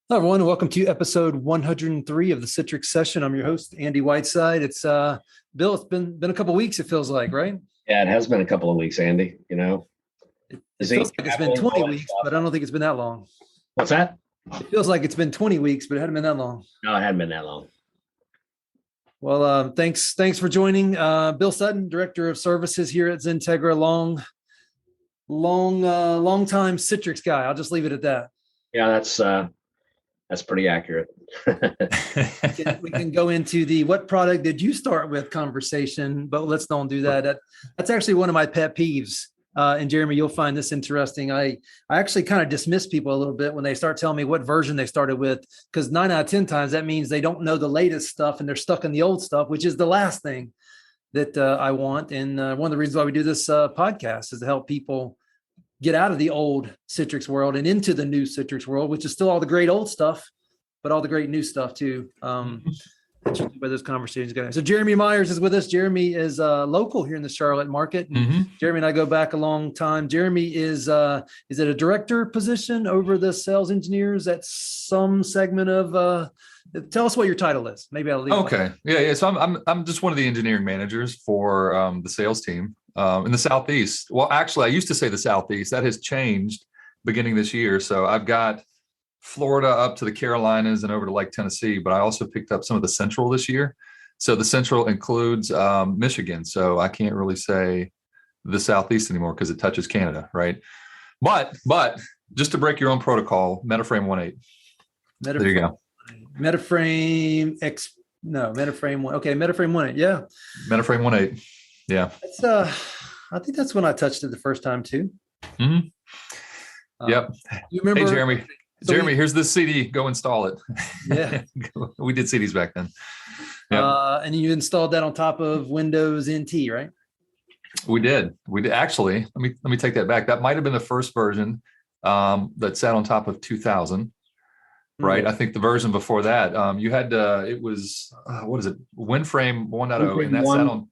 Hello, everyone, and welcome to episode 103 of the Citrix Session. I'm your host, Andy Whiteside. It's Bill. It's been a couple of weeks. It feels like, right? Yeah, it has been a couple of weeks, Andy. It feels like it's been 20 weeks, but I don't think it's been that long. What's that? It feels like it's been 20 weeks, but it hadn't been that long. No, it hadn't been that long. Well, thanks for joining. Bill Sutton, Director of Services here at XenTegra. Long time Citrix guy. I'll just leave it at that. Yeah, that's pretty accurate. We can go into the what product did you start with conversation, but let's don't do that. That's actually one of my pet peeves. And Geremy, you'll find this interesting. I actually kind of dismiss people a little bit when they start telling me what version they started with, because 9 out of 10 times that means they don't know the latest stuff and they're stuck in the old stuff, which is the last thing that I want. And one of the reasons why we do this podcast is to help people get out of the old Citrix world and into the new Citrix world, which is still all the great old stuff, but all the great new stuff too. Where those conversations go. So Geremy Meyers is with us. Geremy is local here in the Charlotte market. And Geremy and I go back a long time. Geremy is it a director position over the sales engineers at some segment of? Tell us what your title is. Maybe I'll leave. Okay. Yeah. So I'm just one of the engineering managers for the sales team in the Southeast. Well, actually, I used to say the Southeast. That has changed beginning this year. So I've got Florida up to the Carolinas and over to Lake Tennessee, but I also picked up some of the Central this year. So the Central includes Michigan. So I can't really say the Southeast anymore because it touches Canada, right? But just to break your own protocol, Metaframe 1.8. There you go. Metaframe 1. Okay, Metaframe 1.8. Yeah. Metaframe 1.8. Yeah. That's I think that's when I touched it the first time too. Mm-hmm. Yep. You remember? Hey, Geremy. So Geremy, here's this CD. Go install it. Yeah. We did CDs back then. Yep. And you installed that on top of Windows NT, right? We did. Actually, let me take that back. That might have been the first version that sat on top of 2000. Right. Mm-hmm. I think the version before that, you had it was what is it? WinFrame 1.0, and that sat on.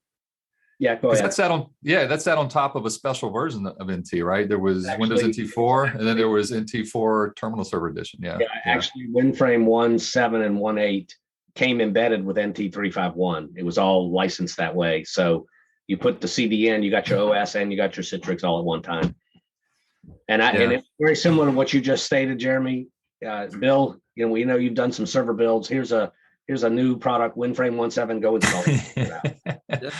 Yeah, go ahead. That sat on top of a special version of NT, right? There was Windows NT4, and then there was NT4 Terminal Server Edition. Yeah. Actually, WinFrame 1.7 and 1.8 came embedded with NT351. It was all licensed that way. So you put the CD in, you got your OS, and you got your Citrix all at one time. And it's very similar to what you just stated, Geremy. Bill, we know you've done some server builds. Here's a new product, WinFrame 1.7. Go install it.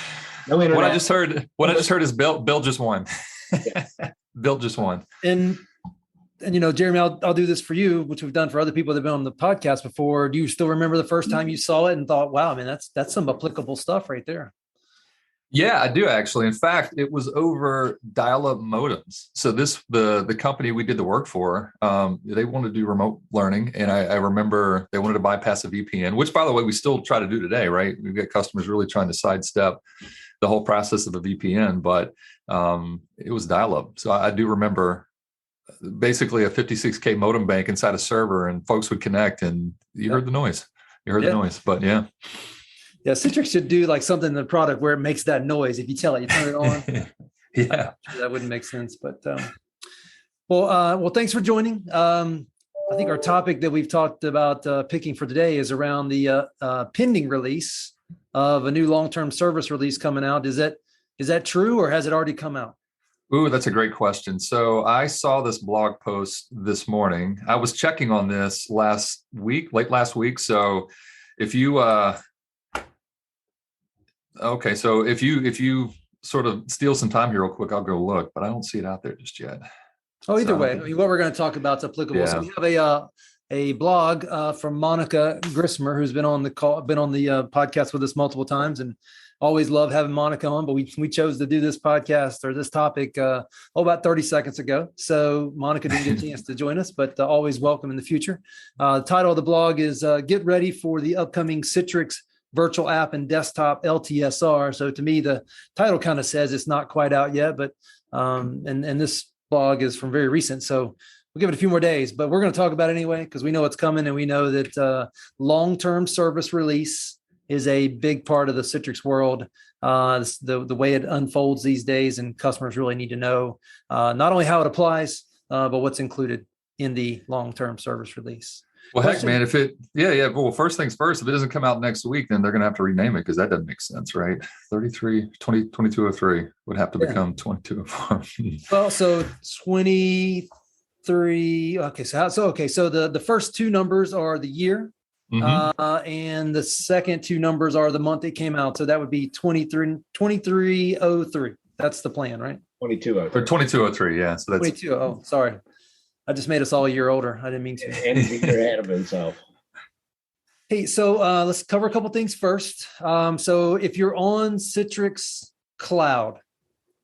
No internet. What I just heard is Bill just won. Bill just won. And Geremy, I'll do this for you, which we've done for other people that have been on the podcast before. Do you still remember the first time you saw it and thought, wow, man, that's some applicable stuff right there? Yeah, I do actually. In fact, it was over dial-up modems. So the company we did the work for, they wanted to do remote learning. And I remember they wanted to bypass a VPN, which, by the way, we still try to do today, right? We've got customers really trying to sidestep the whole process of a VPN, but it was dial-up. So I do remember basically a 56K modem bank inside a server, and folks would connect and you heard the noise. The noise, but yeah. Yeah, Citrix should do like something in the product where it makes that noise. If you tell it, you turn it on. Yeah, that wouldn't make sense. But well, thanks for joining. I think our topic that we've talked about picking for today is around the pending release of a new long-term service release coming out. Is that true, or has it already come out? Ooh, that's a great question. So I saw this blog post this morning. I was checking on this late last week. So if you okay, so if you sort of steal some time here real quick, I'll go look, but I don't see it out there just yet. Oh, either way, what we're going to talk about is applicable. Yeah. So we have a blog from Monica Grismer, who's been on the podcast with us multiple times, and always love having Monica on. But we chose to do this podcast or this topic about 30 seconds ago. So Monica didn't get a chance to join us, but always welcome in the future. The title of the blog is "Get Ready for the Upcoming Citrix Virtual App and Desktop LTSR." So to me, the title kind of says it's not quite out yet, but and this blog is from very recent. So we'll give it a few more days, but we're going to talk about it anyway, because we know it's coming, and we know that long-term service release is a big part of the Citrix world. The way it unfolds these days, and customers really need to know not only how it applies, but what's included in the long-term service release. Well, heck, Question. man, well, first things first, if it doesn't come out next week, then they're going to have to rename it because that doesn't make sense, right? 2203 would have to Yeah. become 2204. Well, so 23. Okay. So the first two numbers are the year. And the second two numbers are the month it came out. So that would be 2303. That's the plan, right? 2203. Or 2203. Yeah. So that's 22. Oh, sorry. I just made us all a year older. I didn't mean to. Andy's a year ahead of himself. Hey, so let's cover a couple things first. So if you're on Citrix Cloud,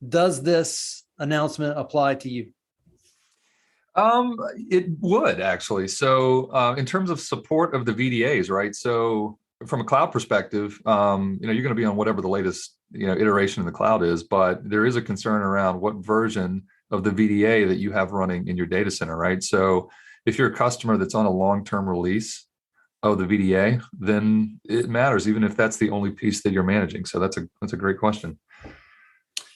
does this announcement apply to you? It would actually. So in terms of support of the VDAs, right? So from a cloud perspective, you're going to be on whatever the latest iteration in the cloud is, but there is a concern around what version of the VDA that you have running in your data center, right? So if you're a customer that's on a long-term release of the VDA, then it matters, even if that's the only piece that you're managing. So that's a great question.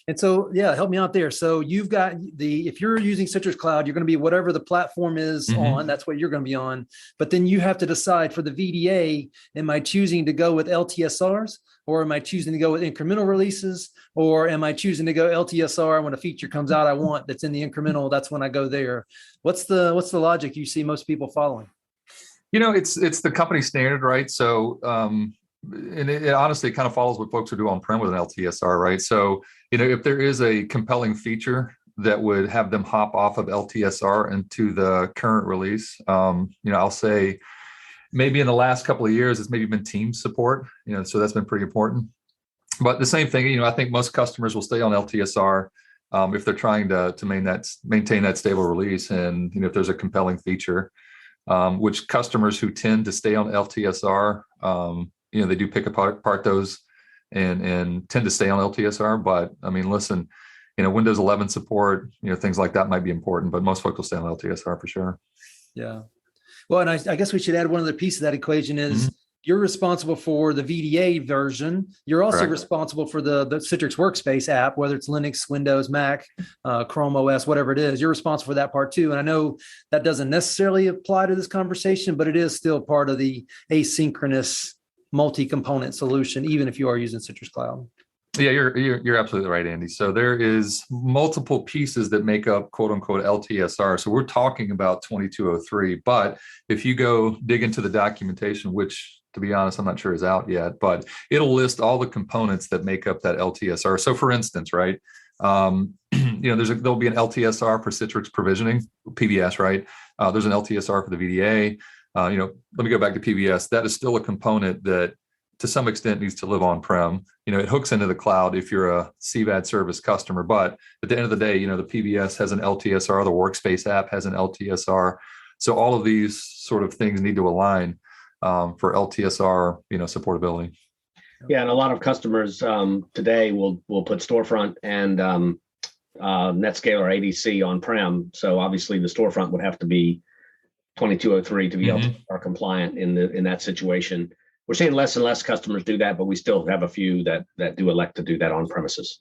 And so, yeah, help me out there. So you've got if you're using Citrix Cloud, you're going to be whatever the platform is on, that's what you're going to be on. But then you have to decide for the VDA, am I choosing to go with LTSRs, or am I choosing to go with incremental releases, or am I choosing to go LTSR when a feature comes out I want that's in the incremental, that's when I go there. What's the logic you see most people following? It's the company standard, right? So and it honestly kind of follows what folks are doing on-prem with an LTSR, right? So, if there is a compelling feature that would have them hop off of LTSR into the current release, I'll say maybe in the last couple of years, it's maybe been team support, so that's been pretty important. But the same thing, I think most customers will stay on LTSR if they're trying to maintain that stable release. And, if there's a compelling feature, which customers who tend to stay on LTSR, they do pick apart those and tend to stay on LTSR. But I mean, listen, Windows 11 support, things like that might be important, but most folks will stay on LTSR for sure. Yeah. Well, and I guess we should add one other piece of that equation is you're responsible for the VDA version. You're also responsible for the Citrix Workspace app, whether it's Linux, Windows, Mac, Chrome OS, whatever it is. You're responsible for that part too. And I know that doesn't necessarily apply to this conversation, but it is still part of the asynchronous multi-component solution, even if you are using Citrix Cloud. Yeah, you're absolutely right, Andy. So there is multiple pieces that make up quote unquote LTSR. So we're talking about 2203, but if you go dig into the documentation, which to be honest, I'm not sure is out yet, but it'll list all the components that make up that LTSR. So for instance, right, there'll be an LTSR for Citrix provisioning, PBS, right? There's an LTSR for the VDA. Let me go back to PBS. That is still a component that to some extent needs to live on-prem. It hooks into the cloud if you're a CVAD service customer, but at the end of the day, the PBS has an LTSR, the Workspace app has an LTSR. So all of these sort of things need to align for LTSR, supportability. Yeah, and a lot of customers today will put Storefront and NetScaler ADC on-prem. So obviously the Storefront would have to be 2203 to be LTSR compliant in that situation. We're seeing less and less customers do that, but we still have a few that do elect to do that on premises.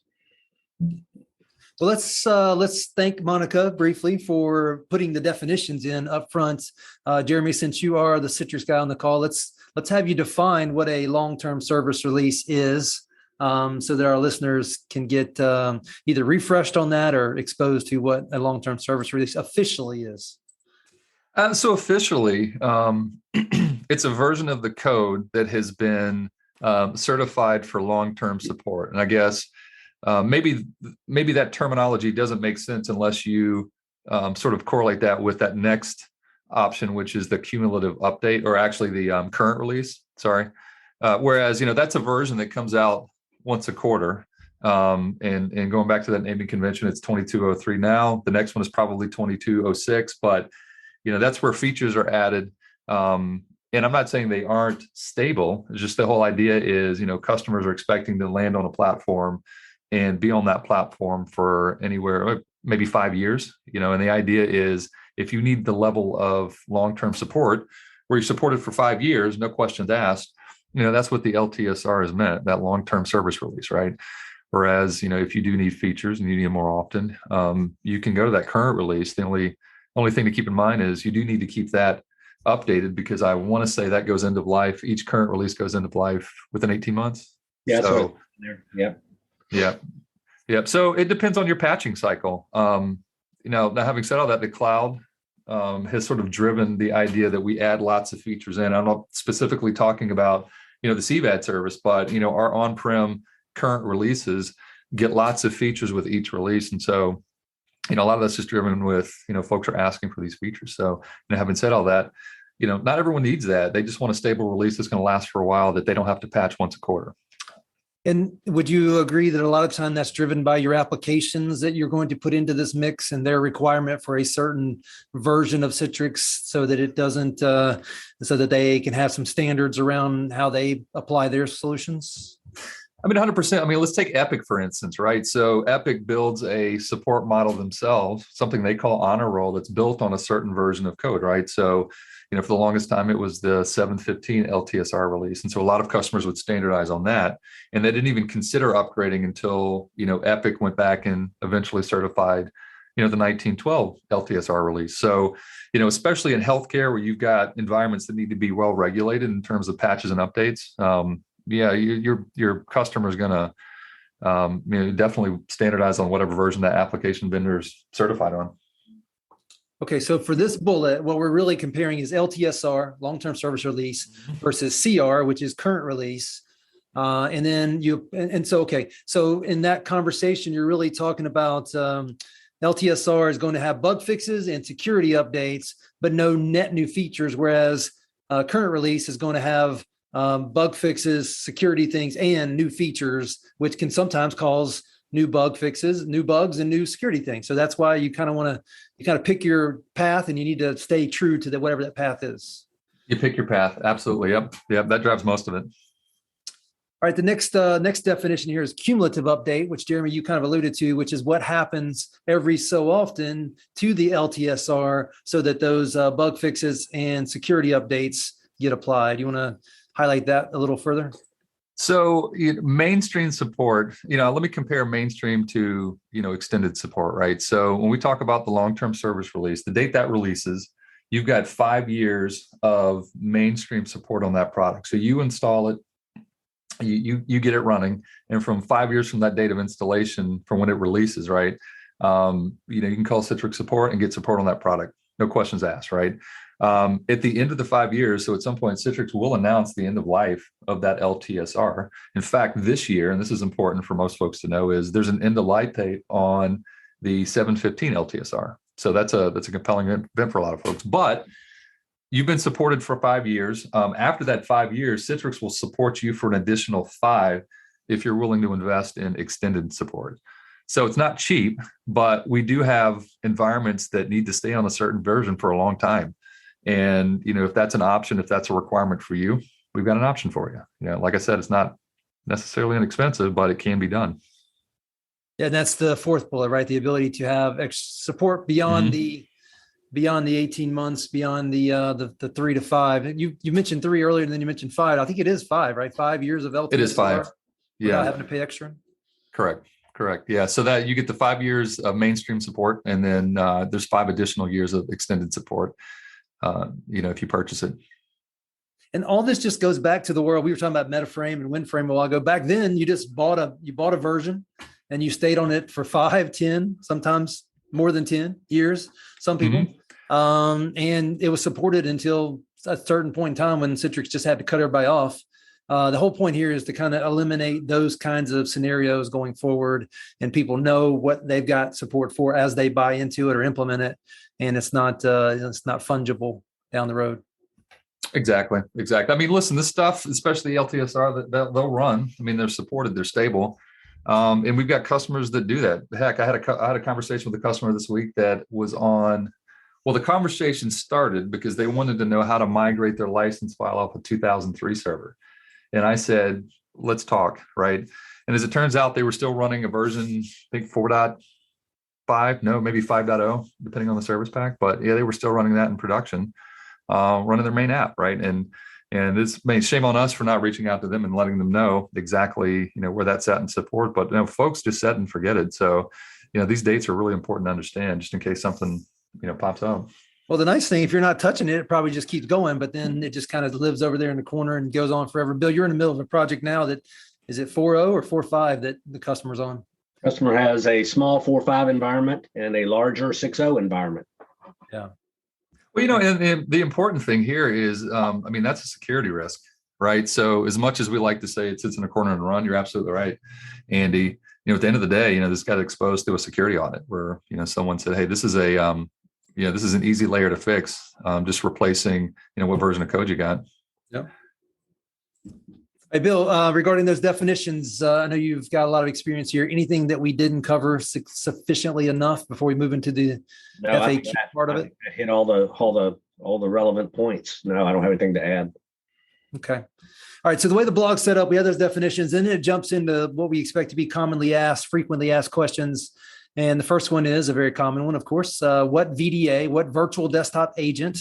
Well, let's thank Monica briefly for putting the definitions in up front. Geremy, since you are the Citrix guy on the call, let's have you define what a long-term service release is, so that our listeners can get either refreshed on that or exposed to what a long-term service release officially is. So officially, it's a version of the code that has been certified for long-term support. And I guess maybe that terminology doesn't make sense unless you sort of correlate that with that next option, which is the cumulative update, or actually the current release. Sorry. Whereas, that's a version that comes out once a quarter. And going back to that naming convention, it's 2203 now. The next one is probably 2206, but that's where features are added. And I'm not saying they aren't stable. It's just the whole idea is, customers are expecting to land on a platform and be on that platform for anywhere, maybe 5 years, and the idea is if you need the level of long-term support where you're supported for 5 years, no questions asked, that's what the LTSR has meant, that long-term service release, right? Whereas, if you do need features and you need them more often, you can go to that current release. The only thing to keep in mind is you do need to keep that updated because I want to say that goes end of life. Each current release goes end of life within 18 months. Yeah. So, Yep. Yep. So it depends on your patching cycle. Now having said all that, the cloud has sort of driven the idea that we add lots of features in. I'm not specifically talking about, the CVAD service, but, our on-prem current releases get lots of features with each release. And so, a lot of that's just driven with, folks are asking for these features. So, having said all that, not everyone needs that. They just want a stable release that's going to last for a while that they don't have to patch once a quarter. And would you agree that a lot of time that's driven by your applications that you're going to put into this mix and their requirement for a certain version of Citrix so that it doesn't, so that they can have some standards around how they apply their solutions? 100%. Let's take Epic, for instance, right? So Epic builds a support model themselves, something they call honor roll that's built on a certain version of code, right? So, for the longest time, it was the 7.15 LTSR release. And so a lot of customers would standardize on that. And they didn't even consider upgrading until, Epic went back and eventually certified, the 1912 LTSR release. So, especially in healthcare where you've got environments that need to be well regulated in terms of patches and updates, your customer is going to definitely standardize on whatever version that application vendor is certified on. Okay, so for this bullet, what we're really comparing is LTSR, long-term service release, versus CR, which is current release. So in that conversation, you're really talking about LTSR is going to have bug fixes and security updates, but no net new features, whereas current release is going to have bug fixes, security things, and new features, which can sometimes cause new bug fixes, new bugs, and new security things. So that's why you kind of pick your path, and you need to stay true to whatever that path is. You pick your path. Absolutely. Yep. That drives most of it. All right. The next definition here is cumulative update, which Geremy, you kind of alluded to, which is what happens every so often to the LTSR so that those bug fixes and security updates get applied. You want to highlight that a little further? So mainstream support, let me compare mainstream to, extended support, right? So when we talk about the long-term service release, the date that releases, you've got 5 years of mainstream support on that product. So you install it, you get it running. And from 5 years from that date of installation, from when it releases, right? You can call Citrix support and get support on that product. No questions asked, right? At the end of the 5 years, so at some point, Citrix will announce the end of life of that LTSR. In fact, this year, and this is important for most folks to know, is there's an end of life date on the 7.15 LTSR. So that's a compelling event for a lot of folks. But you've been supported for 5 years. After that 5 years, Citrix will support you for an additional 5 if you're willing to invest in extended support. So it's not cheap, but we do have environments that need to stay on a certain version for a long time. And, if that's an option, if that's a requirement for you, we've got an option for you. Like I said, it's not necessarily inexpensive, but it can be done. Yeah, and that's the fourth bullet, right? The ability to have support beyond the 18 months, beyond the 3 to 5. You mentioned 3 earlier, and then you mentioned 5. I think it is 5, right? 5 years of LTSR. It is 5. Yeah, without having to pay extra. Correct. Yeah, so that you get the 5 years of mainstream support, and then there's 5 additional years of extended support. If you purchase it. And all this just goes back to the world. We were talking about MetaFrame and WinFrame a while ago. Back then, you just bought a version and you stayed on it for 5, 10, sometimes more than 10 years, some people. And it was supported until a certain point in time when Citrix just had to cut everybody off. The whole point here is to kind of eliminate those kinds of scenarios going forward, and people know what they've got support for as they buy into it or implement it, and it's not fungible down the road. Exactly. Listen, this stuff, especially LTSR, they'll run. They're supported, they're stable, and we've got customers that do that. Heck, I had a conversation with a customer this week that was on. Well, the conversation started because they wanted to know how to migrate their license file off a 2003 server. And I said, let's talk, right? And as it turns out, they were still running a version, I think 4.5, no, maybe 5.0, depending on the service pack. But yeah, they were still running that in production, running their main app, right? And it's shame on us for not reaching out to them and letting them know exactly, where that's at in support. But folks just set and forget it. So, these dates are really important to understand, just in case something, pops up. Well, the nice thing, if you're not touching it, it probably just keeps going, but then it just kind of lives over there in the corner and goes on forever. Bill, you're in the middle of a project now that, is it 4.0 or 4.5 that the customer's on? Customer has a small 4.5 environment and a larger 6.0 environment. Yeah. Well, and the important thing here is, that's a security risk, right? So as much as we like to say it sits in a corner and run, you're absolutely right, Andy. At the end of the day, this got exposed to a security audit where, someone said, hey, this is this is an easy layer to fix, just replacing, what version of code you got. Yep. Hey, Bill, regarding those definitions, I know you've got a lot of experience here. Anything that we didn't cover sufficiently enough before we move into the FAQ part of it? I hit all the relevant points. No, I don't have anything to add. Okay. All right. So the way the blog's set up, we have those definitions, and then it jumps into what we expect to be commonly asked, frequently asked questions. And the first one is a very common one, of course. What VDA, what virtual desktop agent?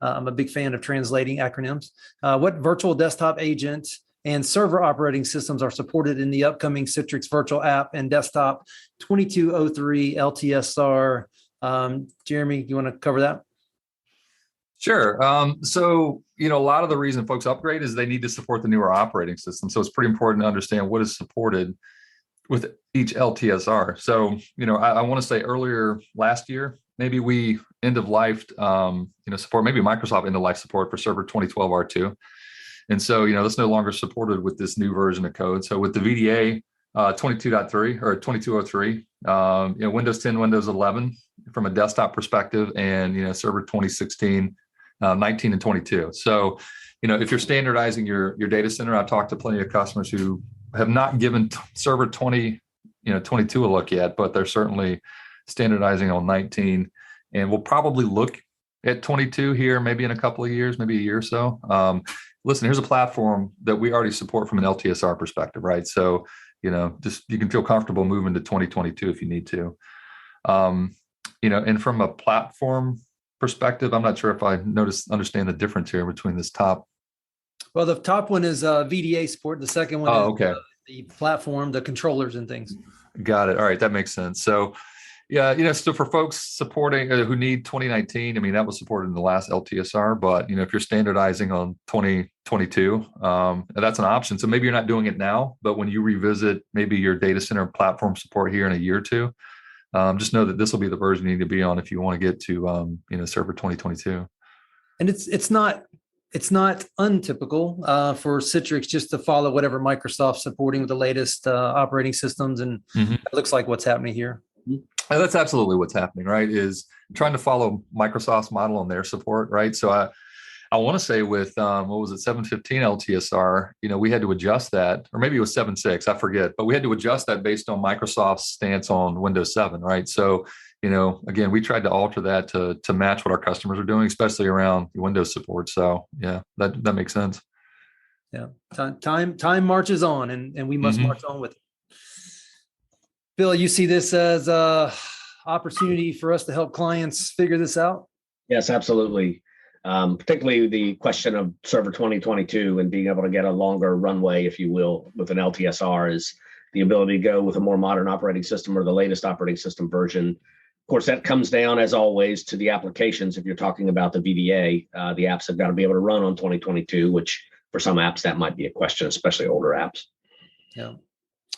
I'm a big fan of translating acronyms. What virtual desktop agent and server operating systems are supported in the upcoming Citrix Virtual App and Desktop 2203 LTSR? Geremy, you want to cover that? Sure. So, a lot of the reason folks upgrade is they need to support the newer operating system. So it's pretty important to understand what is supported with each LTSR. So, I want to say earlier last year, maybe we end of life, support, maybe Microsoft end of life support for Server 2012 R2. And so, that's no longer supported with this new version of code. So with the VDA 22.3 or 2203, Windows 10, Windows 11 from a desktop perspective, and, Server 2016, 19 and 22. So, if you're standardizing your data center, I've talked to plenty of customers who have not given Server 22 a look yet, but they're certainly standardizing on 19, and we'll probably look at 22 here, maybe in a couple of years, maybe a year or so. Listen, here's a platform that we already support from an LTSR perspective, right? So, just you can feel comfortable moving to 2022 if you need to. And from a platform perspective, I'm not sure if I understand the difference here between this top. Well, the top one is VDA support. The second one is the platform, the controllers and things. Got it. All right. That makes sense. So, yeah, so for folks supporting who need 2019, that was supported in the last LTSR, but, if you're standardizing on 2022, that's an option. So maybe you're not doing it now, but when you revisit maybe your data center platform support here in a year or two, just know that this will be the version you need to be on if you want to get to, Server 2022. And it's not untypical for Citrix just to follow whatever Microsoft's supporting with the latest operating systems. And it looks like what's happening here. And that's absolutely what's happening, right? Is trying to follow Microsoft's model on their support, right? So I want to say with, 715 LTSR, we had to adjust that, or maybe it was 7.6, I forget, but we had to adjust that based on Microsoft's stance on Windows 7, right? So, again, we tried to alter that to match what our customers are doing, especially around Windows support. So yeah, that makes sense. Yeah. Time marches on, and we must march on with it. Bill, you see this as a opportunity for us to help clients figure this out? Yes, absolutely. Particularly the question of Server 2022 and being able to get a longer runway, if you will, with an LTSR is the ability to go with a more modern operating system or the latest operating system version. Of course, that comes down, as always, to the applications. If you're talking about the VDA, the apps have got to be able to run on 2022, which for some apps, that might be a question, especially older apps. Yeah.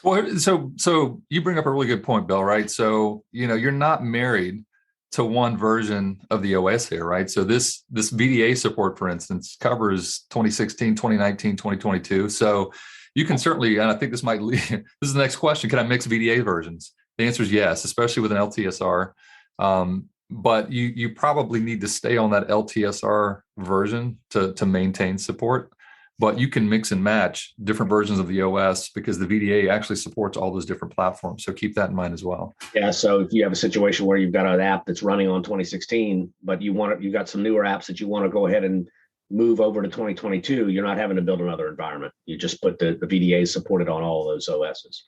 Well, so you bring up a really good point, Bill, right? So, you're not married to one version of the OS here, right? So this VDA support, for instance, covers 2016, 2019, 2022. So you can certainly, and I think this might lead, this is the next question, can I mix VDA versions? The answer is yes, especially with an LTSR. But you probably need to stay on that LTSR version to maintain support. But you can mix and match different versions of the OS because the VDA actually supports all those different platforms. So keep that in mind as well. Yeah. So if you have a situation where you've got an app that's running on 2016, but you've got some newer apps that you want to go ahead and move over to 2022, you're not having to build another environment. You just put the VDA supported on all of those OSs.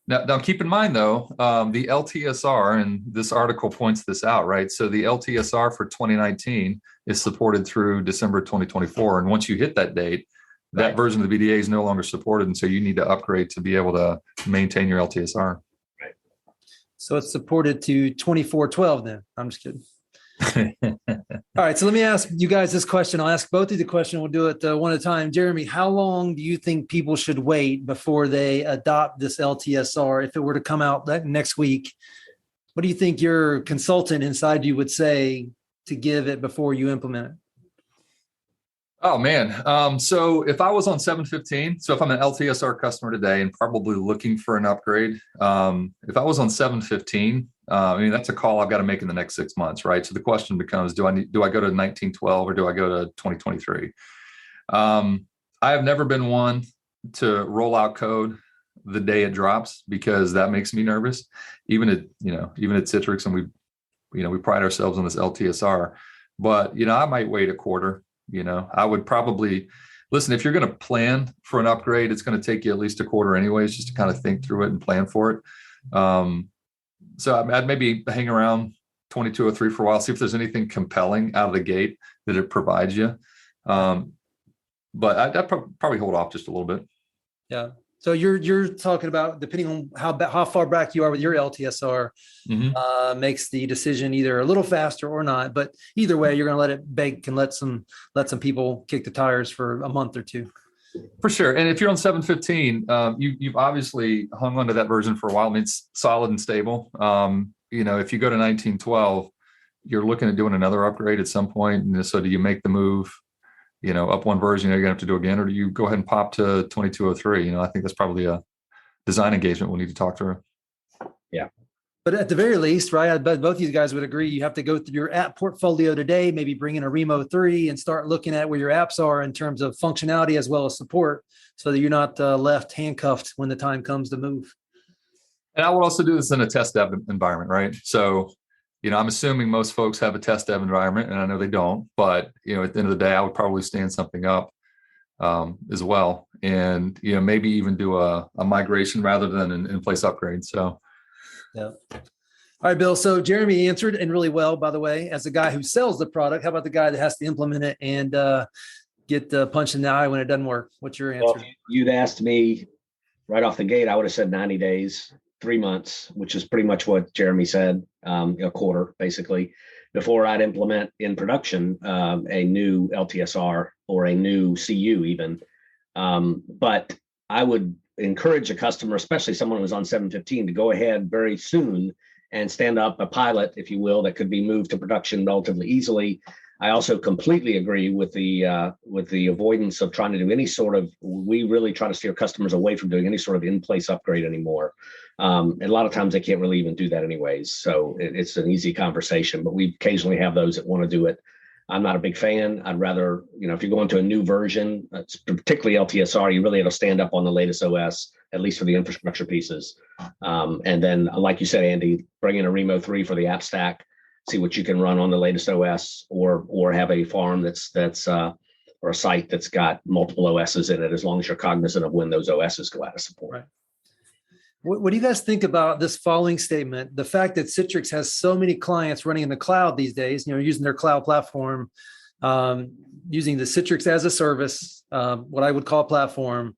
Now keep in mind, though, the LTSR, and this article points this out, right? So the LTSR for 2019 is supported through December 2024. And once you hit that date, that version of the VDA is no longer supported. And so you need to upgrade to be able to maintain your LTSR. Right. So it's supported to 24.12 then. I'm just kidding. All right, so let me ask you guys this question. I'll ask both of you the question. We'll do it one at a time. Geremy, how long do you think people should wait before they adopt this LTSR? If it were to come out that next week, what do you think your consultant inside you would say to give it before you implement it? Oh man. So if I was on 7.15, so if I'm an LTSR customer today and probably looking for an upgrade, if I was on 7.15, I mean, that's a call I've got to make in the next 6 months, right? So the question becomes, do I go to 1912 or do I go to 2023? I have never been one to roll out code the day it drops because that makes me nervous. Even at Citrix, and we pride ourselves on this LTSR, but I might wait a quarter. I would probably listen, if you're going to plan for an upgrade, it's going to take you at least a quarter anyways, just to kind of think through it and plan for it. So I'd maybe hang around 2203 for a while, see if there's anything compelling out of the gate that it provides you. But I'd probably hold off just a little bit. Yeah. So you're talking about, depending on how far back you are with your LTSR, makes the decision either a little faster or not. But either way, you're going to let it bake and let some people kick the tires for a month or two. For sure. And if you're on 7.15, you've obviously hung on to that version for a while. I mean, it's solid and stable. If you go to 1912, you're looking at doing another upgrade at some point. And so do you make the move, up one version, you're going to have to do again, or do you go ahead and pop to 2203? I think that's probably a design engagement we'll need to talk through. Yeah. But at the very least, right, I bet both of you guys would agree, you have to go through your app portfolio today, maybe bring in a Remo 3 and start looking at where your apps are in terms of functionality as well as support, so that you're not left handcuffed when the time comes to move. And I would also do this in a test dev environment, right? So, I'm assuming most folks have a test dev environment, and I know they don't, but, at the end of the day, I would probably stand something up as well. And, maybe even do a migration rather than an in-place upgrade. So, yeah. All right, Bill. So Geremy answered, and really well, by the way, as a guy who sells the product. How about the guy that has to implement it and get punched in the eye when it doesn't work? What's your answer? Well, if you'd asked me right off the gate, I would have said 90 days, 3 months, which is pretty much what Geremy said, a quarter, basically, before I'd implement in production a new LTSR or a new CU even. But I would encourage a customer, especially someone who's on 7.15, to go ahead very soon and stand up a pilot, if you will, that could be moved to production relatively easily. I also completely agree with the avoidance of trying to do any sort of, we really try to steer customers away from doing any sort of in-place upgrade anymore. And a lot of times they can't really even do that anyways. So it's an easy conversation, but we occasionally have those that want to do it. I'm not a big fan. I'd rather, if you're going to a new version, particularly LTSR, you really have to stand up on the latest OS, at least for the infrastructure pieces. And then, like you said, Andy, bring in a Remo 3 for the app stack, see what you can run on the latest OS, or have a farm that's or a site that's got multiple OSs in it, as long as you're cognizant of when those OSs go out of support. Right. What do you guys think about this following statement? The fact that Citrix has so many clients running in the cloud these days, using their cloud platform, using the Citrix as a service, what I would call a platform.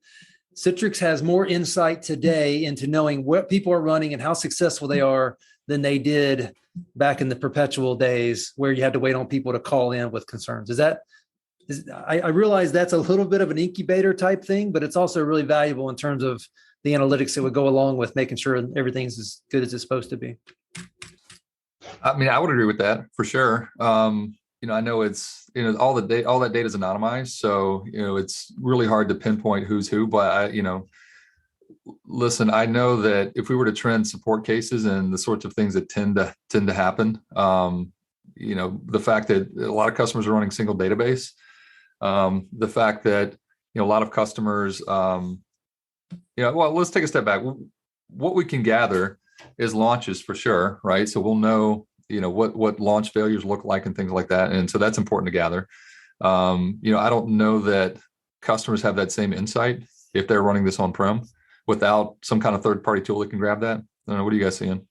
Citrix has more insight today into knowing what people are running and how successful they are than they did back in the perpetual days where you had to wait on people to call in with concerns. I realize that's a little bit of an incubator type thing, but it's also really valuable in terms of the analytics that would go along with making sure everything's as good as it's supposed to be. I mean, I would agree with that for sure. I know it's, all that data is anonymized. So, it's really hard to pinpoint who's who, but listen, I know that if we were to trend support cases and the sorts of things that tend to happen, the fact that a lot of customers are running single database, the fact that, a lot of customers, well, let's take a step back. What we can gather is launches for sure, right? So we'll know, what launch failures look like and things like that. And so that's important to gather. I don't know that customers have that same insight if they're running this on-prem without some kind of third-party tool that can grab that. I don't know. What are you guys seeing?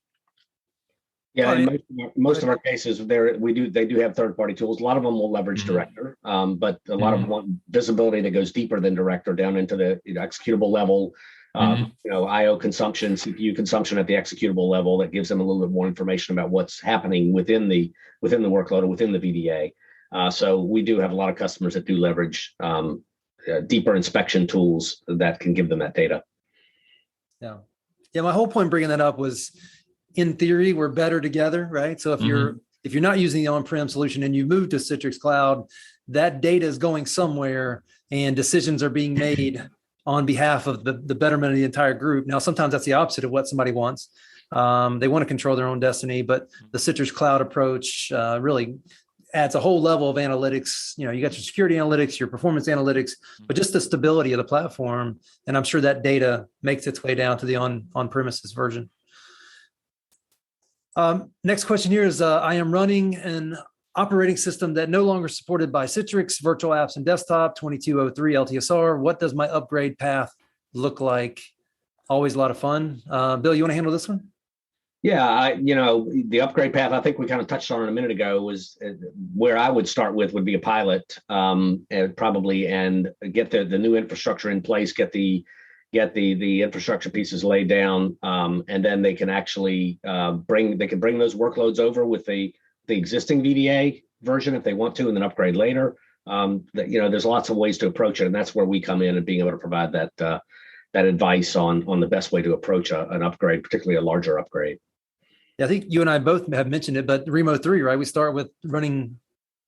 Yeah, in most of our cases, they do have third-party tools. A lot of them will leverage Director, but a lot of them want visibility that goes deeper than Director, down into the executable level, IO consumption, CPU consumption at the executable level that gives them a little bit more information about what's happening within the workload or within the VDA. So we do have a lot of customers that do leverage deeper inspection tools that can give them that data. Yeah. Yeah. My whole point bringing that up was, in theory, we're better together, right? So if you're not using the on-prem solution and you move to Citrix Cloud, that data is going somewhere and decisions are being made on behalf of the betterment of the entire group. Now, sometimes that's the opposite of what somebody wants. They want to control their own destiny, but the Citrix Cloud approach really adds a whole level of analytics. You got your security analytics, your performance analytics, but just the stability of the platform. And I'm sure that data makes its way down to the on-premises version. Next question here is, I am running an operating system that no longer supported by Citrix Virtual Apps and Desktop 2203 LTSR. What does my upgrade path look like? Always a lot of fun. Bill, you want to handle this one? Yeah, the upgrade path, I think we kind of touched on it a minute ago, was where I would start with would be a pilot, and get the new infrastructure in place, get the infrastructure pieces laid down, and then they can actually bring those workloads over with the existing VDA version if they want to, and then upgrade later. There's lots of ways to approach it, and that's where we come in and being able to provide that advice on the best way to approach an upgrade, particularly a larger upgrade. Yeah, I think you and I both have mentioned it, but Remo 3, right? We start with running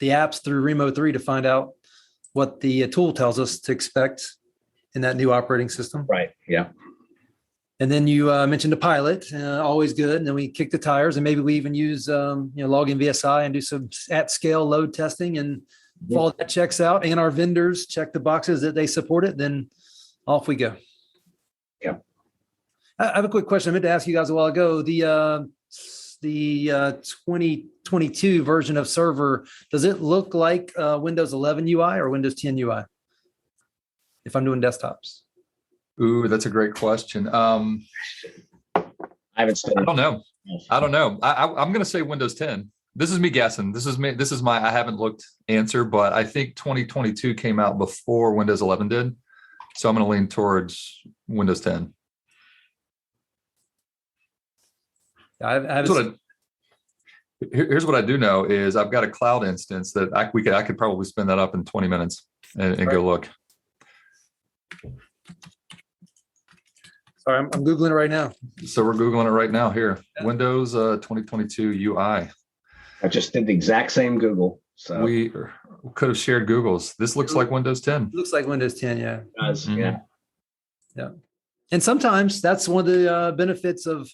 the apps through Remo 3 to find out what the tool tells us to expect in that new operating system. Right. Yeah. And then you mentioned a pilot, always good. And then we kick the tires, and maybe we even use login VSI and do some at scale load testing, and if all that checks out and our vendors check the boxes that they support it, then off we go. Yeah. I have a quick question I meant to ask you guys a while ago. The 2022 version of server, does it look like Windows 11 UI or Windows 10 UI? If I'm doing desktops. Ooh, that's a great question. I haven't studied. I don't know. I'm going to say Windows 10. This is me guessing. This is my I haven't looked answer, but I think 2022 came out before Windows 11 did. So I'm going to lean towards Windows 10. Here's what I do know is I've got a cloud instance that I could probably spin that up in 20 minutes and go look. Sorry, I'm Googling it right now. So we're Googling it right now here. Yeah. Windows 2022 UI. I just did the exact same Google. So we could have shared Googles. This looks like Windows 10. It looks like Windows 10, yeah. It does, yeah. Yeah. And sometimes that's one of the benefits of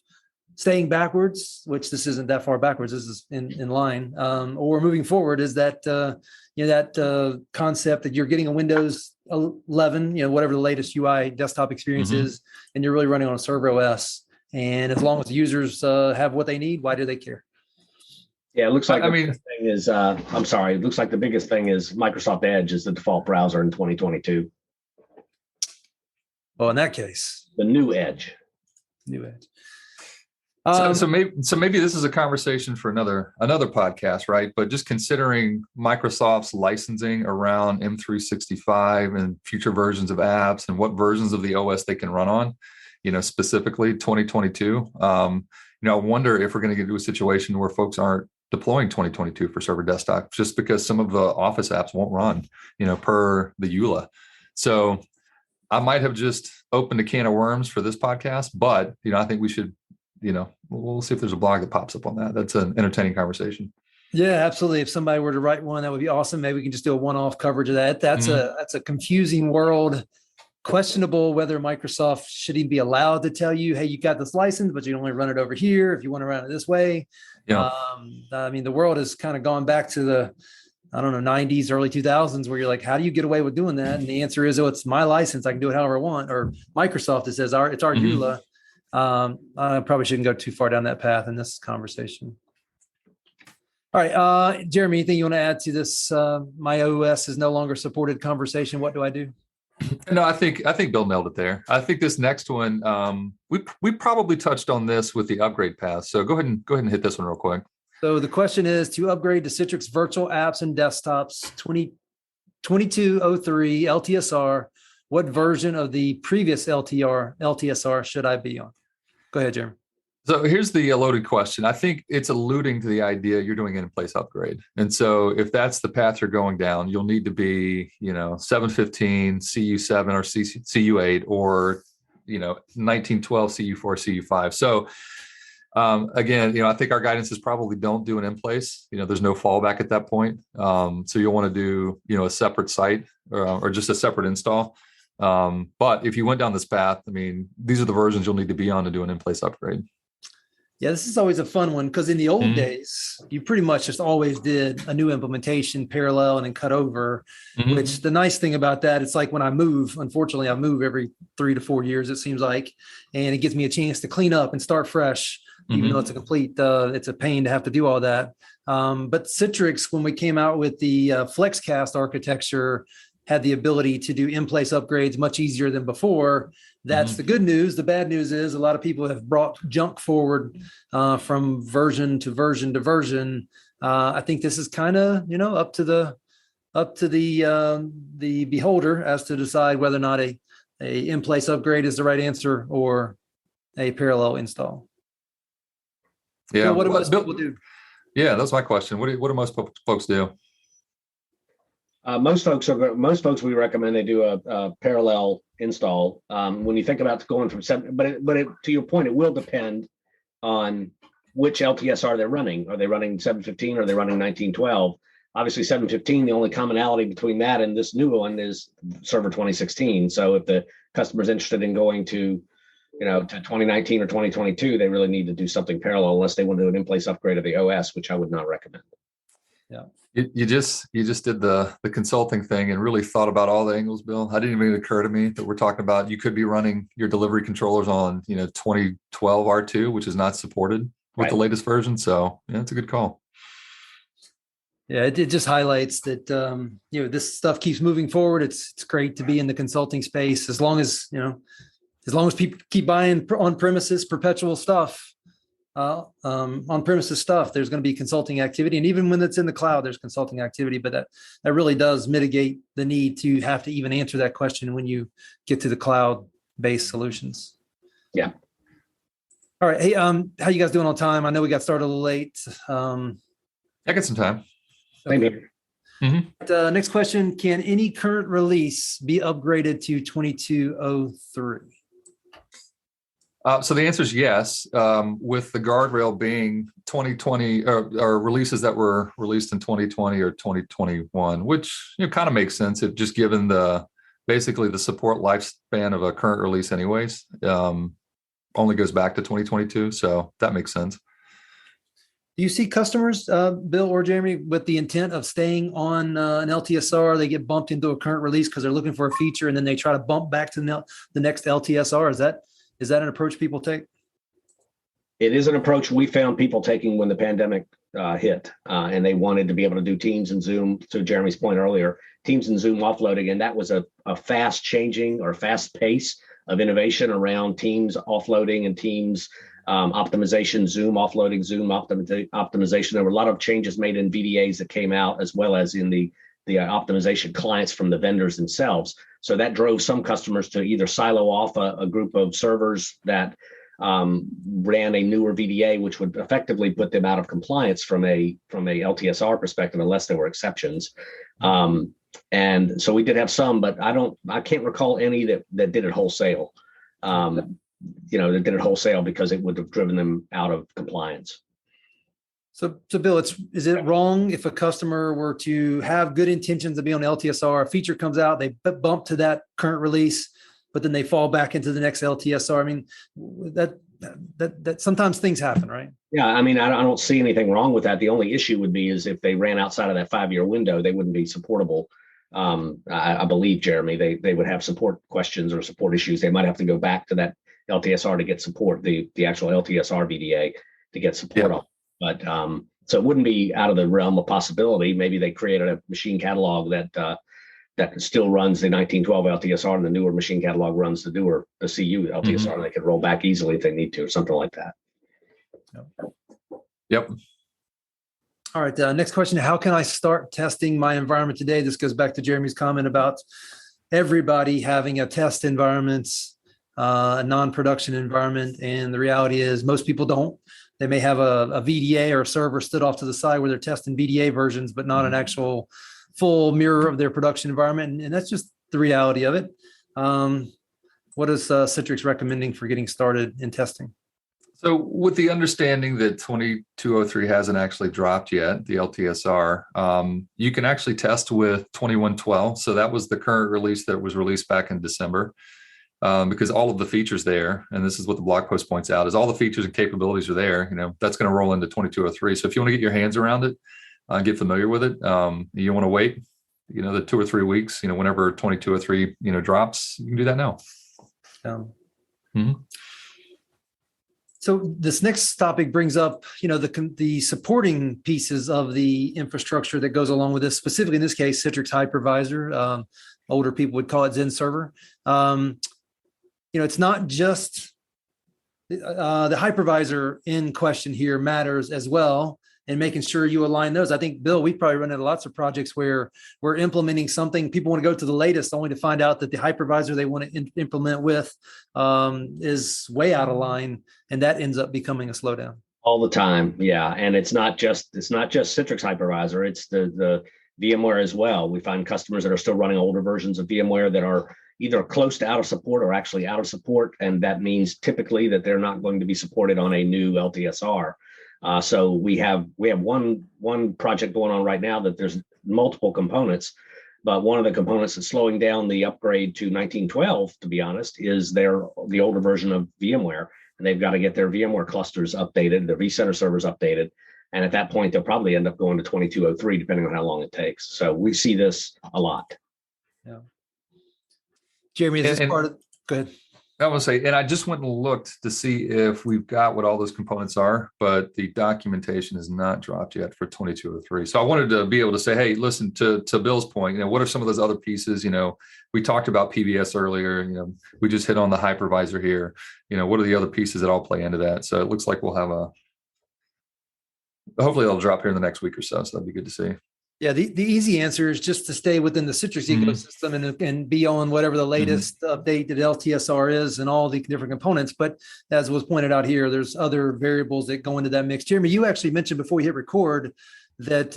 staying backwards, which this isn't that far backwards. This is in line, or moving forward, is that that concept that you're getting a Windows 11, whatever the latest UI desktop experience is, and you're really running on a server OS. And as long as the users have what they need, why do they care? Yeah, it looks like biggest thing is. It looks like the biggest thing is Microsoft Edge is the default browser in 2022. Well, in that case, the new Edge. So maybe this is a conversation for another podcast, right? But just considering Microsoft's licensing around M365 and future versions of apps and what versions of the OS they can run on, specifically 2022. I wonder if we're going to get to a situation where folks aren't deploying 2022 for server desktop just because some of the Office apps won't run, per the EULA. So I might have just opened a can of worms for this podcast, but I think we should. We'll see if there's a blog that pops up on that. That's an entertaining conversation. Yeah, absolutely. If somebody were to write one, that would be awesome. Maybe we can just do a one-off coverage of that. That's a confusing world. Questionable whether Microsoft should even be allowed to tell you, hey, you got this license, but you can only run it over here if you want to run it this way. Yeah. The world has kind of gone back to the 90s, early 2000s, where you're like, how do you get away with doing that? And the answer is, it's my license. I can do it however I want. Or Microsoft, it says it's our EULA. I probably shouldn't go too far down that path in this conversation. All right, Geremy, anything you want to add to this? My OS is no longer supported conversation. What do I do? No, I think Bill nailed it there. I think this next one, we probably touched on this with the upgrade path. So go ahead and hit this one real quick. So the question is to upgrade to Citrix Virtual Apps and Desktops 2203 LTSR. what version of the previous LTSR should I be on? Go ahead, Jeremy. So here's the loaded question. I think it's alluding to the idea you're doing an in-place upgrade. And so if that's the path you're going down, you'll need to be, 715, CU7 or CU8 or, 1912, CU4, CU5. So again, I think our guidance is probably don't do an in-place. There's no fallback at that point. So you'll want to do, a separate site or just a separate install. But if you went down this path, these are the versions you'll need to be on to do an in-place upgrade. Yeah, this is always a fun one because in the old days, you pretty much just always did a new implementation, parallel, and then cut over, which the nice thing about that, it's like when I move, unfortunately, I move every 3 to 4 years, it seems like, and it gives me a chance to clean up and start fresh, even though it's it's a pain to have to do all that. But Citrix, when we came out with the FlexCast architecture, had the ability to do in-place upgrades much easier than before. That's the good news. The bad news is a lot of people have brought junk forward from version to version to version. I think this is kind of, up to the beholder as to decide whether or not a in-place upgrade is the right answer or a parallel install. Yeah. So what do most people do? Yeah, that's my question. What do most folks do? Most folks we recommend they do a parallel install. When you think about going from seven, to your point, it will depend on which LTSR they're running. Are they running 715 or are they running 1912? Obviously 715, the only commonality between that and this new one is server 2016. So if the customer's interested in going to 2019 or 2022, they really need to do something parallel unless they want to do an in-place upgrade of the OS, which I would not recommend. Yeah. You just did the consulting thing and really thought about all the angles, Bill. I didn't even occur to me that we're talking about you could be running your delivery controllers on 2012 R2, which is not supported with the latest version. So yeah, it's a good call. Yeah, it just highlights that this stuff keeps moving forward. It's great to be in the consulting space as long as people keep buying on-premises perpetual stuff. On-premises stuff, there's going to be consulting activity. And even when it's in the cloud, there's consulting activity, but that really does mitigate the need to have to even answer that question when you get to the cloud-based solutions. Yeah. All right. Hey, how you guys doing on time? I know we got started a little late. I got some time. Okay. Next question. Can any current release be upgraded to 2203? So the answer is yes, with the guardrail being 2020 or releases that were released in 2020 or 2021, which kind of makes sense if just given basically the support lifespan of a current release anyways, only goes back to 2022. So that makes sense. Do you see customers, Bill or Jeremy, with the intent of staying on an LTSR? They get bumped into a current release because they're looking for a feature and then they try to bump back to the next LTSR. Is that an approach people take? It is an approach we found people taking when the pandemic hit, and they wanted to be able to do Teams and Zoom. To Jeremy's point earlier, Teams and Zoom offloading, and that was a fast changing or fast pace of innovation around Teams offloading and Teams optimization, Zoom offloading, Zoom optimization. There were a lot of changes made in VDAs that came out, as well as in the optimization clients from the vendors themselves. So that drove some customers to either silo off a group of servers that ran a newer VDA, which would effectively put them out of compliance from a LTSR perspective, unless there were exceptions. And so we did have some, but I can't recall any that did it wholesale. That did it wholesale because it would have driven them out of compliance. So Bill, is it wrong if a customer were to have good intentions to be on LTSR, a feature comes out, they bump to that current release, but then they fall back into the next LTSR? I mean, that sometimes things happen, right? Yeah, I don't see anything wrong with that. The only issue would be is if they ran outside of that 5-year window, they wouldn't be supportable. I believe, Jeremy, they would have support questions or support issues. They might have to go back to that LTSR to get support, the actual LTSR VDA to get support on. But so it wouldn't be out of the realm of possibility. Maybe they created a machine catalog that still runs the 1912 LTSR, and the newer machine catalog runs the CU LTSR, and they could roll back easily if they need to, or something like that. Yep. All right. Next question. How can I start testing my environment today? This goes back to Jeremy's comment about everybody having a test environment, a non-production environment. And the reality is most people don't. They may have a VDA or a server stood off to the side where they're testing VDA versions, but not an actual full mirror of their production environment. And that's just the reality of it. What is Citrix recommending for getting started in testing? So with the understanding that 2203 hasn't actually dropped yet, the LTSR, you can actually test with 2112. So that was the current release that was released back in December, because all of the features there, and this is what the blog post points out, is all the features and capabilities are there. That's going to roll into 2203. So if you want to get your hands around it, get familiar with it, you want to wait, the 2 or 3 weeks, whenever 2203, drops, you can do that now. So this next topic brings up, the supporting pieces of the infrastructure that goes along with this, specifically in this case, Citrix Hypervisor. Older people would call it XenTegra. It's not just the hypervisor in question here matters as well, and making sure you align those. I think, Bill, we probably run into lots of projects where we're implementing something. People want to go to the latest only to find out that the hypervisor they want to implement with is way out of line. And that ends up becoming a slowdown. All the time. Yeah. And it's not just Citrix Hypervisor. It's the VMware as well. We find customers that are still running older versions of VMware that are either close to out of support or actually out of support. And that means typically that they're not going to be supported on a new LTSR. So we have one project going on right now that there's multiple components, but one of the components that's slowing down the upgrade to 1912, to be honest, is the older version of VMware, and they've got to get their VMware clusters updated, their vCenter servers updated, and at that point they'll probably end up going to 2203, depending on how long it takes. So we see this a lot. Yeah. Geremy, is this part of? Go ahead. I will say, and I just went and looked to see if we've got what all those components are, but the documentation is not dropped yet for 2203. So I wanted to be able to say, hey, listen, to Bill's point, what are some of those other pieces? We talked about PBS earlier, we just hit on the hypervisor here. What are the other pieces that all play into that? So it looks like we'll have hopefully it'll drop here in the next week or so. So that'd be good to see. Yeah, the easy answer is just to stay within the Citrix ecosystem and be on whatever the latest update that LTSR is and all the different components. But as was pointed out here, there's other variables that go into that mix. Geremy, you actually mentioned before we hit record that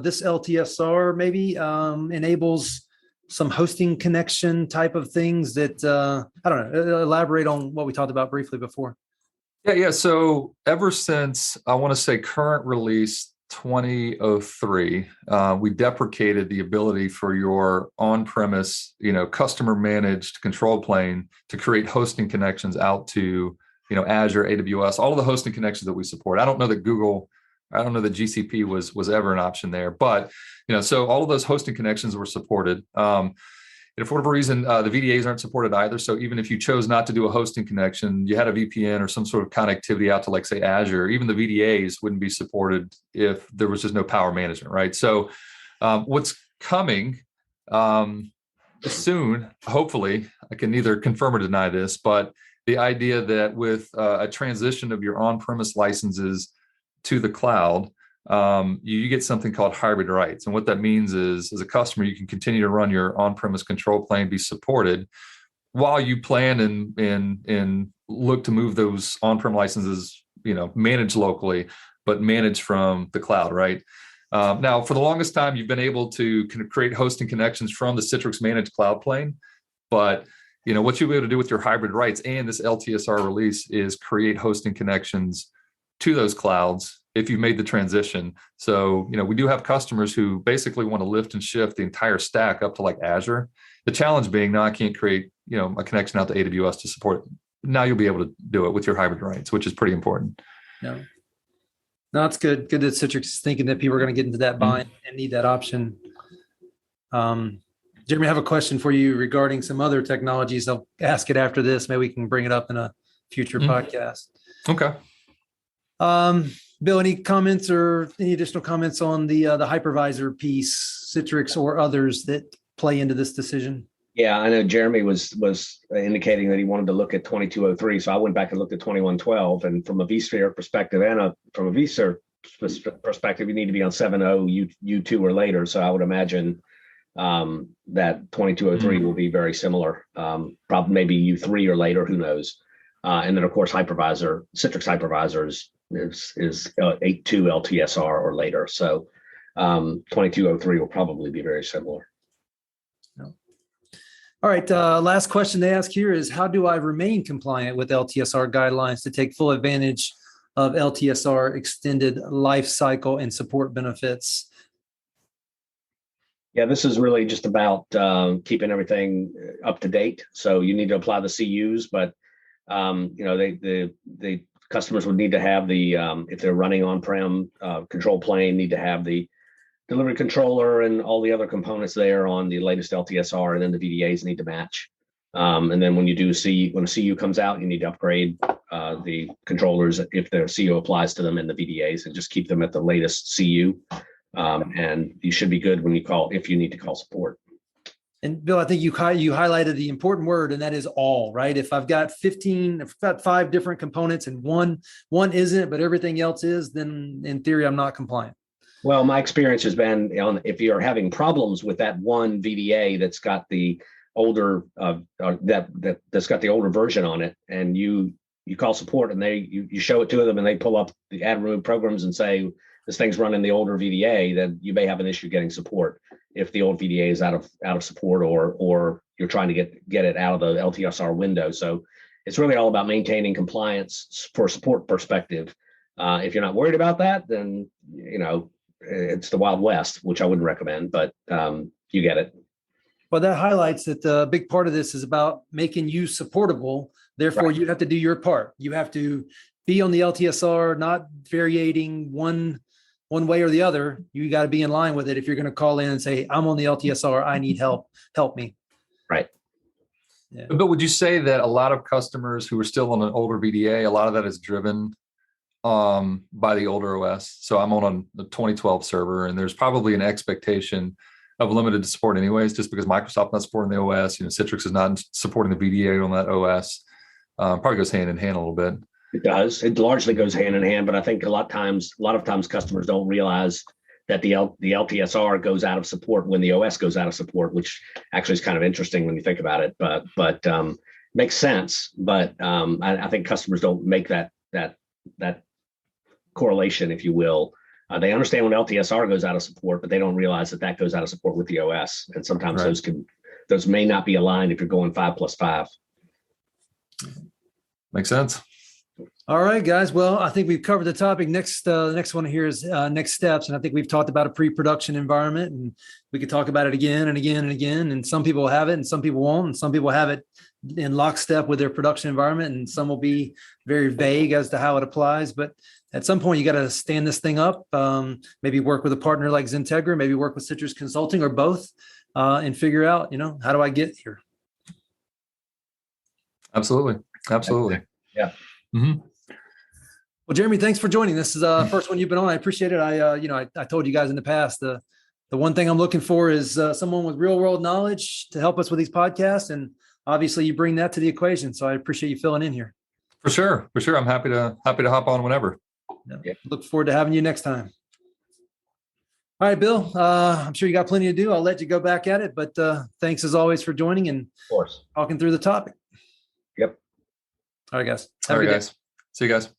this LTSR maybe enables some hosting connection type of things that, I don't know, elaborate on what we talked about briefly before. Yeah. So ever since, I want to say current release 2003, we deprecated the ability for your on-premise, customer managed control plane to create hosting connections out to, Azure, AWS, all of the hosting connections that we support. I don't know that GCP was ever an option there, but, so all of those hosting connections were supported. And for whatever reason, the VDAs aren't supported either. So even if you chose not to do a hosting connection, you had a VPN or some sort of connectivity out to, like, say, Azure, even the VDAs wouldn't be supported if there was just no power management, right? So what's coming soon, hopefully, I can neither confirm or deny this, but the idea that with a transition of your on-premise licenses to the cloud, you get something called hybrid rights. And what that means is, as a customer, you can continue to run your on-premise control plane, be supported, while you plan and look to move those on-prem licenses, managed locally, but managed from the cloud, right? Now, for the longest time, you've been able to create hosting connections from the Citrix managed cloud plane. But, what you'll be able to do with your hybrid rights and this LTSR release is create hosting connections to those clouds if you've made the transition. So, we do have customers who basically want to lift and shift the entire stack up to, like, Azure. The challenge being, now I can't create, a connection out to AWS to support it. Now you'll be able to do it with your hybrid rights, which is pretty important. Yeah. No, it's good. Good that Citrix is thinking that people are going to get into that bind and need that option. Geremy, I have a question for you regarding some other technologies. I'll ask it after this. Maybe we can bring it up in a future podcast. Okay. Bill, any comments or any additional comments on the hypervisor piece, Citrix or others that play into this decision? Yeah, I know Geremy was indicating that he wanted to look at 2203, so I went back and looked at 2112, and from a vSphere perspective from a vSphere perspective, you need to be on 7.0 U2 or later. So I would imagine that 2203 will be very similar. Probably maybe U3 or later, who knows? And then of course, Citrix hypervisor is 8.2 LTSR or later. So 2203 will probably be very similar. All right. Last question they ask here is, how do I remain compliant with LTSR guidelines to take full advantage of LTSR extended life cycle and support benefits? Yeah, this is really just about keeping everything up to date. So you need to apply the CUs, but the customers would need to have the if they're running on-prem control plane, need to have the delivery controller and all the other components there on the latest LTSR, and then the VDAs need to match. And then when a CU comes out, you need to upgrade the controllers if the CU applies to them in the VDAs, and just keep them at the latest CU. And you should be good when if you need to call support. And Bill, I think you highlighted the important word, and that is all, right? If I've got 5 different components and one isn't, but everything else is, then in theory, I'm not compliant. Well, my experience has been if you're having problems with that one VDA that's got the older that's got the older version on it, and you call support and you show it to them, and they pull up the add remove programs and say this thing's running the older VDA, then you may have an issue getting support if the old VDA is out of support, or you're trying to get it out of the LTSR window. So it's really all about maintaining compliance for support perspective. If you're not worried about that, then it's the Wild West, which I wouldn't recommend, but you get it. Well, that highlights that the big part of this is about making you supportable. Therefore, right, you have to do your part. You have to be on the LTSR, not variating one way or the other. You got to be in line with it. If you're going to call in and say, I'm on the LTSR, I need help me. Right. Yeah. But would you say that a lot of customers who are still on an older VDA, a lot of that is driven by the older OS? So I'm on the 2012 server, and there's probably an expectation of limited support anyways, just because Microsoft not supporting the OS, Citrix is not supporting the VDA on that OS. Probably goes hand in hand a little bit. It does. It largely goes hand in hand, but I think a lot of times customers don't realize that the LTSR goes out of support when the OS goes out of support, which actually is kind of interesting when you think about it. But makes sense. But I think customers don't make that correlation, if you will. They understand when LTSR goes out of support, but they don't realize that goes out of support with the OS. And sometimes those may not be aligned if you're going 5+5. Makes sense. All right, guys. Well, I think we've covered the topic. The next one here is next steps. And I think we've talked about a pre-production environment, and we could talk about it again and again and again. And some people have it and some people won't. And some people have it in lockstep with their production environment, and some will be very vague as to how it applies. But at some point, you got to stand this thing up, maybe work with a partner like XenTegra, maybe work with Citrix Consulting or both, and figure out, how do I get here? Absolutely. Yeah. Mm-hmm. Well, Geremy, thanks for joining. This is the first one you've been on. I appreciate it. I told you guys in the past, the one thing I'm looking for is someone with real world knowledge to help us with these podcasts. And obviously you bring that to the equation. So I appreciate you filling in here. For sure. I'm happy to hop on whenever. Yeah. Look forward to having you next time. All right, Bill, I'm sure you got plenty to do. I'll let you go back at it, but thanks as always for joining and of course, talking through the topic. Yep. All right, guys. All right, guys. See you guys.